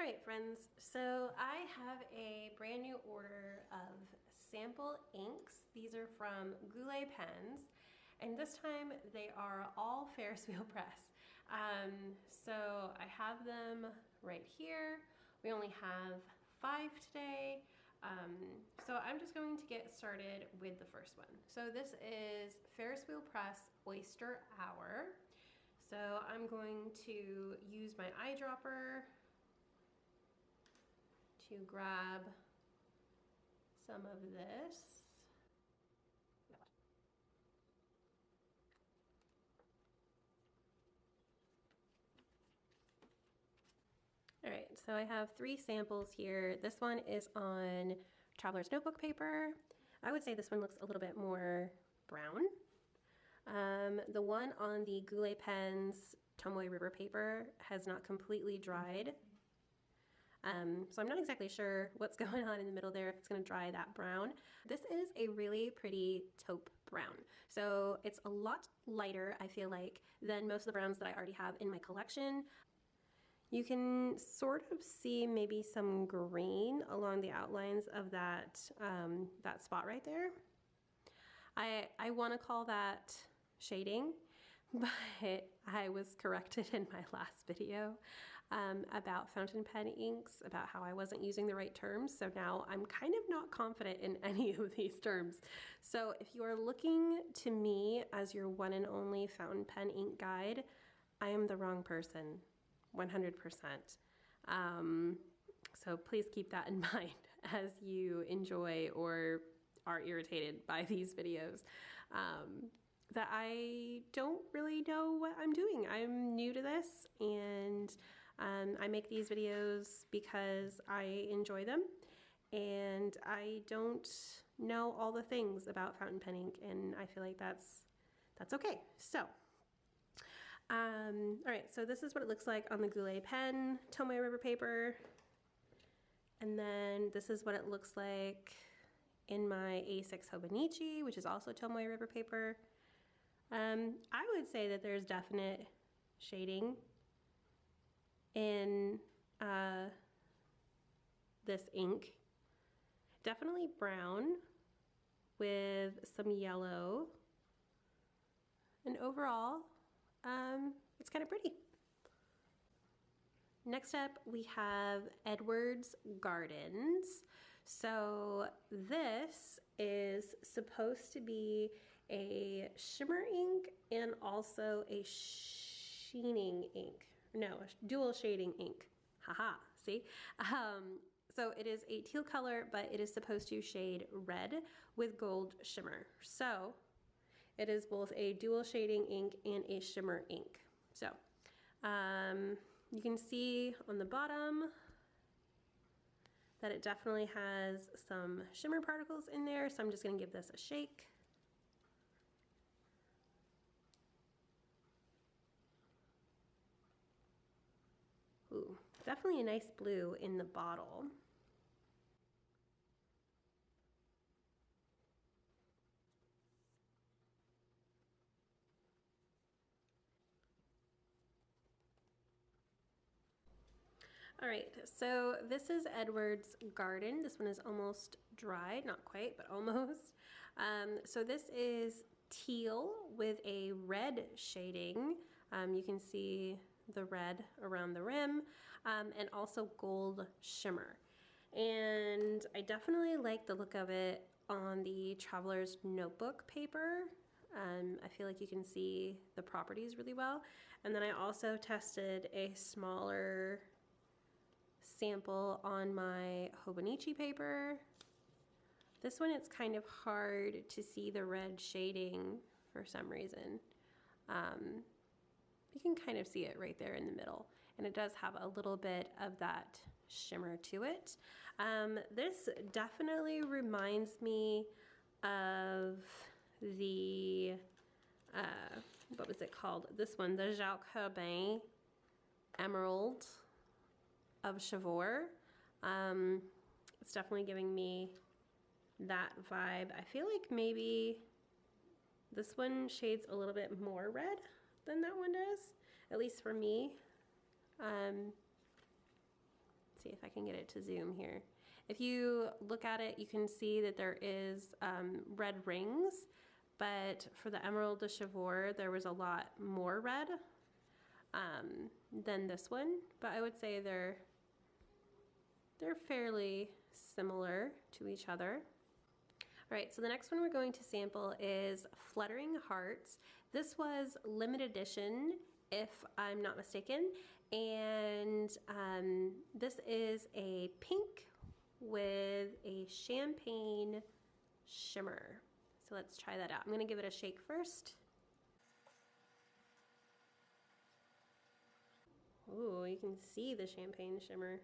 Alright friends, so I have a brand new order of sample inks. These are from Goulet Pens, and this time they are all Ferris Wheel Press. So I have them right here. We only have 5 today. So I'm just going to get started with the first one. So this is Ferris Wheel Press Oyster Hour. So I'm going to use my eyedropper to grab some of this. All right, so I have 3 samples here. This one is on Traveler's Notebook paper. I would say this one looks a little bit more brown. The one on the Goulet Pens Tomoe River paper has not completely dried. So I'm not exactly sure what's going on in the middle there, if it's going to dry that brown. This is a really pretty taupe brown. So it's a lot lighter, I feel like, than most of the browns that I already have in my collection. You can sort of see maybe some green along the outlines of that, that spot right there. I want to call that shading, but I was corrected in my last video about fountain pen inks, about how I wasn't using the right terms. So now I'm kind of not confident in any of these terms. So if you are looking to me as your one and only fountain pen ink guide, I am the wrong person, 100%. So please keep that in mind as you enjoy or are irritated by these videos. That I don't really know what I'm doing. I'm new to this, and I make these videos because I enjoy them, and I don't know all the things about fountain pen ink, and I feel like that's okay. So, all right, so this is what it looks like on the Goulet Pen Tomoe River paper, and then this is what it looks like in my A6 Hobonichi, which is also Tomoe River paper. I would say that there's definite shading in this ink. Definitely brown with some yellow. And overall, it's kind of pretty. Next up, we have Edward's Gardens. So this is supposed to be a shimmer ink and also a sheening ink. No, a dual shading ink. Haha, see? So it is a teal color, but it is supposed to shade red with gold shimmer. So it is both a dual shading ink and a shimmer ink. So you can see on the bottom that it definitely has some shimmer particles in there, so I'm just gonna give this a shake. Ooh, definitely a nice blue in the bottle. All right, so this is Edward's Garden. This one is almost dry, not quite, but almost. So this is teal with a red shading. You can see the red around the rim, and also gold shimmer. And I definitely like the look of it on the Traveler's Notebook paper. I feel like you can see the properties really well. And then I also tested a smaller sample on my Hobonichi paper. This one, it's kind of hard to see the red shading for some reason. You can kind of see it right there in the middle, and it does have a little bit of that shimmer to it. This definitely reminds me of the, what was it called? This one, the Jacques Herbin Emerald of Chavour. It's definitely giving me that vibe. I feel like maybe this one shades a little bit more red than that one does, at least for me. See see if I can get it to zoom here. If you look at it, you can see that there is red rings, but for the Emerald de Chivor, there was a lot more red than this one. But I would say they're fairly similar to each other. All right, so the next one we're going to sample is Fluttering Hearts. This was limited edition, if I'm not mistaken, and this is a pink with a champagne shimmer. So let's try that out. I'm gonna give it a shake first. Ooh, you can see the champagne shimmer.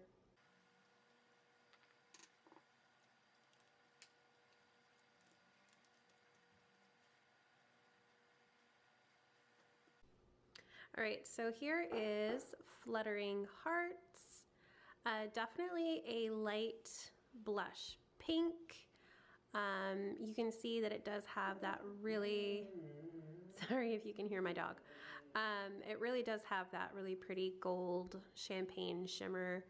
All right, so here is Fluttering Hearts. Definitely a light blush pink. You can see that it does have that really, sorry if you can hear my dog. It really does have that really pretty gold champagne shimmer.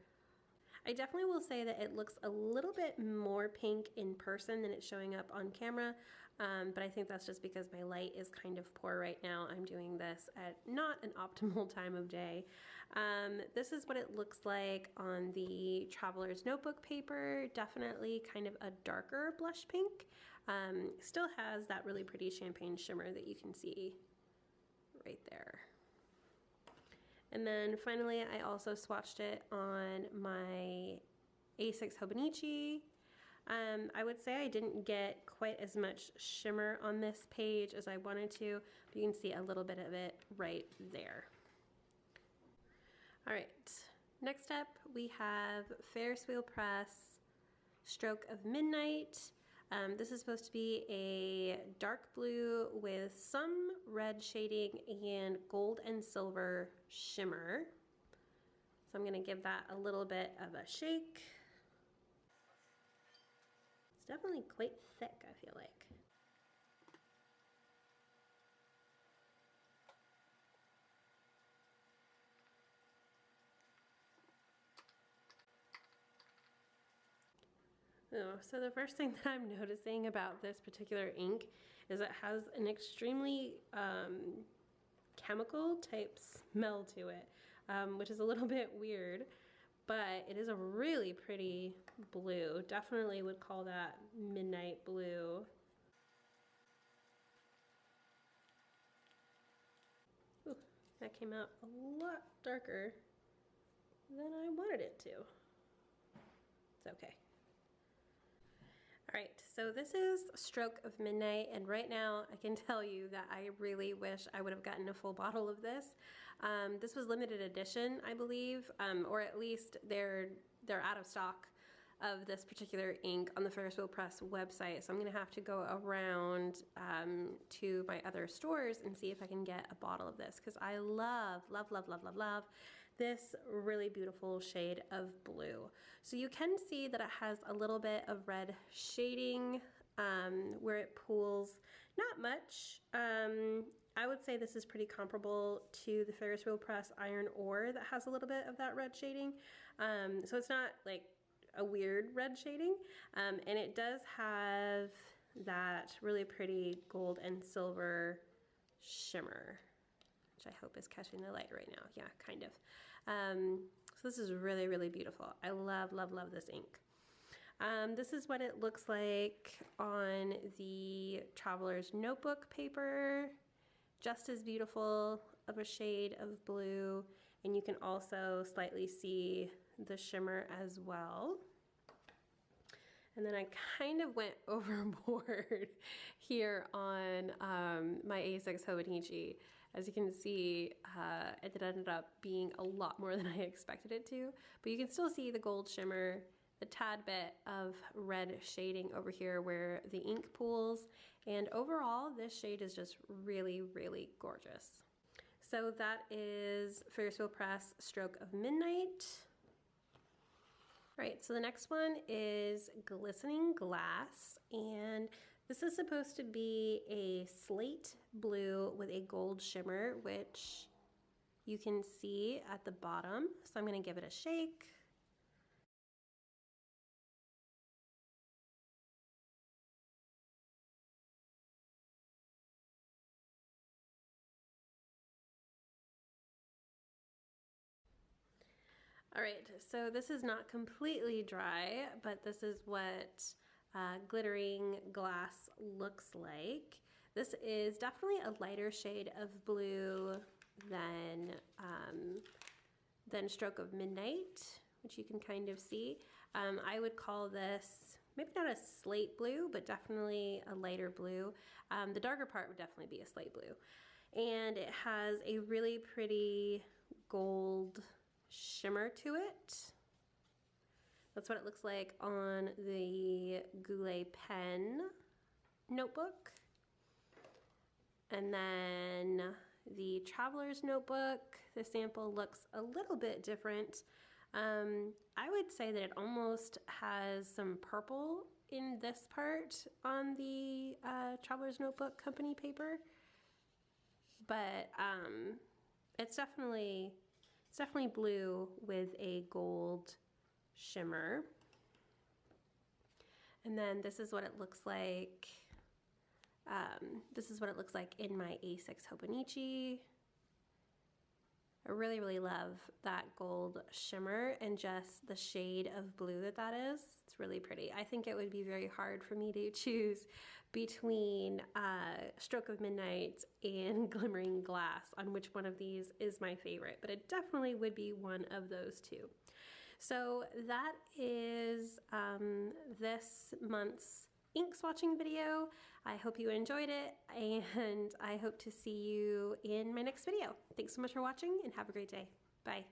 I definitely will say that it looks a little bit more pink in person than it's showing up on camera, but I think that's just because my light is kind of poor right now. I'm doing this at not an optimal time of day. This is what it looks like on the Traveler's Notebook paper. Definitely kind of a darker blush pink. Still has that really pretty champagne shimmer that you can see right there. And then finally, I also swatched it on my A6 Hobonichi. I would say I didn't get quite as much shimmer on this page as I wanted to, but you can see a little bit of it right there. All right, next up we have Ferris Wheel Press Stroke of Midnight. This is supposed to be a dark blue with some red shading and gold and silver shimmer. So I'm going to give that a little bit of a shake. It's definitely quite thick, I feel like. Oh, so the first thing that I'm noticing about this particular ink is it has an extremely chemical type smell to it, which is a little bit weird, but it is a really pretty blue. Definitely would call that midnight blue. Ooh, that came out a lot darker than I wanted it to. It's okay. All right, so this is Stroke of Midnight, and right now I can tell you that I really wish I would have gotten a full bottle of this. This was limited edition, I believe, or at least they're out of stock of this particular ink on the Ferris Wheel Press website, so I'm gonna have to go around to my other stores and see if I can get a bottle of this, because I love this really beautiful shade of blue. So you can see that it has a little bit of red shading where it pools, not much. I would say this is pretty comparable to the Ferris Wheel Press Iron Ore that has a little bit of that red shading. So it's not like a weird red shading, and it does have that really pretty gold and silver shimmer, which I hope is catching the light right now. Yeah, kind of. So this is really, really beautiful. I love this ink. This is what it looks like on the Traveler's Notebook paper. Just as beautiful of a shade of blue, and you can also slightly see the shimmer as well. And then I kind of went overboard here on my A6 Hobonichi. As you can see, it ended up being a lot more than I expected it to, but you can still see the gold shimmer, the tad bit of red shading over here where the ink pools, and overall this shade is just really, really gorgeous. So that is Ferris Wheel Press Stroke of Midnight. All right, so the next one is Glistening Glass, and this is supposed to be a slate blue with a gold shimmer, which you can see at the bottom. So I'm gonna give it a shake. All right, so this is not completely dry, but this is what glittering glass looks like. This is definitely a lighter shade of blue than Stroke of Midnight, which you can kind of see. I would call this maybe not a slate blue, but definitely a lighter blue. The darker part would definitely be a slate blue. And it has a really pretty gold shimmer to it. That's what it looks like on the Goulet Pen notebook. And then the Traveler's Notebook, the sample looks a little bit different. I would say that it almost has some purple in this part on the Traveler's Notebook company paper, but it's definitely blue with a gold shimmer. And then this is what it looks like. This is what it looks like in my A6 Hobonichi. I really, really love that gold shimmer and just the shade of blue that is. It's really pretty. I think it would be very hard for me to choose between Stroke of Midnight and Glimmering Glass on which one of these is my favorite, but it definitely would be one of those two. So that is this month's ink swatching video. I hope you enjoyed it, and I hope to see you in my next video. Thanks so much for watching, and have a great day. Bye.